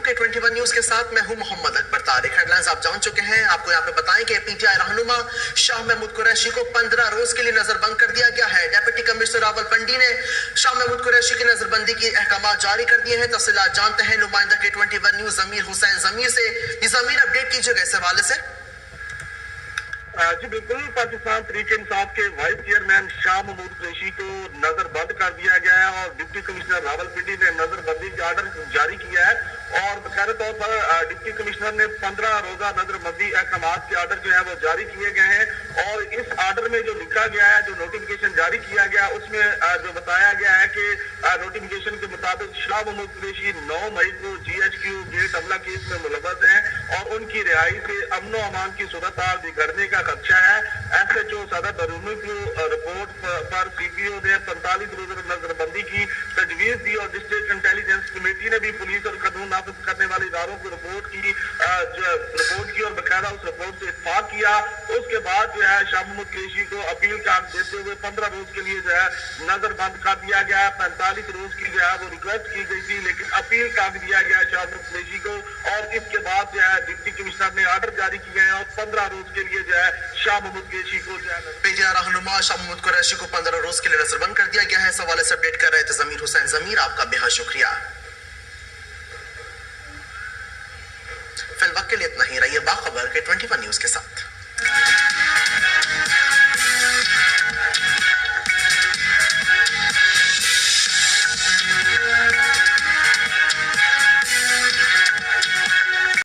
के 21 न्यूज के साथ मैं हूं मोहम्मद अकबर तारिक। हेडलाइंस आप जान चुके हैं। आपको यहाँ पे बताएं कि पीटीआई रहनुमा शाह महमूद कुरैशी को 15 रोज के लिए नजरबंद कर दिया गया है। डेप्यूटी कमिश्नर रावलपिंडी ने शाह महमूद कुरैशी की नजरबंदी की अहकाम जारी कर दिए हैं। तफसीलात जानते हैं नुमाइंदा के 21 न्यूज जमीर हुसैन जमीर से। जमीर, अपडेट कीजिएगा इस हवाले से। जी बिल्कुल, पाकिस्तान तहरीक इंसाफ के वाइस चेयरमैन शाह महमूद कुरैशी को नजरबंद कर दिया गया है और डिप्टी कमिश्नर रावलपिंडी ने नजरबंदी का आर्डर जारी किया है और बकायदा तौर पर डिप्टी कमिश्नर ने 15 रोजा नजरबंदी अहकाम के आर्डर जो है वो जारी किए गए हैं। और इस आर्डर में जो लिखा गया है, जो नोटिफिकेशन जारी किया गया, उसमें जो बताया गया है कि नोटिफिकेशन के मुताबिक शाह महमूद कुरैशी 9 मई को GHQ गेट हमला केस में मुलव्वस हैं और उनकी रिहाई से अमन अमान की सूरत हाल बिगड़ने का खदशा है। SHO सदर बरूनी को रिपोर्ट पर CPO ने 45 रोज नजरबंदी की तजवीज दी और डिस्ट्रिक्ट इंटेलिजेंस कमेटी ने भी पुलिस और कानून नाफिज करने वाले इदारों को रिपोर्ट की और बकायदा उस रिपोर्ट से इत्तफाक किया। उसके बाद जो है शाह महमूद कुरैशी को अपील का हक देते हुए 15 रोज के लिए जो है नजरबंद कर दिया गया है। 45 रोज की जो है वो रिक्वेस्ट की गई थी, लेकिन अपील का हक दिया गया शाह महमूद कुरैशी को और इसके बाद जो है डिप्टी कमिश्नर ने आर्डर जारी किए हैं और 15 रोज के लिए जो है शाह महमूद कुरैशी को जो है पीटीआई रहनुमा शाह महमूद कुरैशी को 15 रोज के लिए नजरबंद कर दिया गया है। इस हवाले से अपडेट कर रहे थे जमीर हुसैन जमीर, आपका बेहद शुक्रिया। फिलहाल के लिए इतना ही, रहिए बाखबर।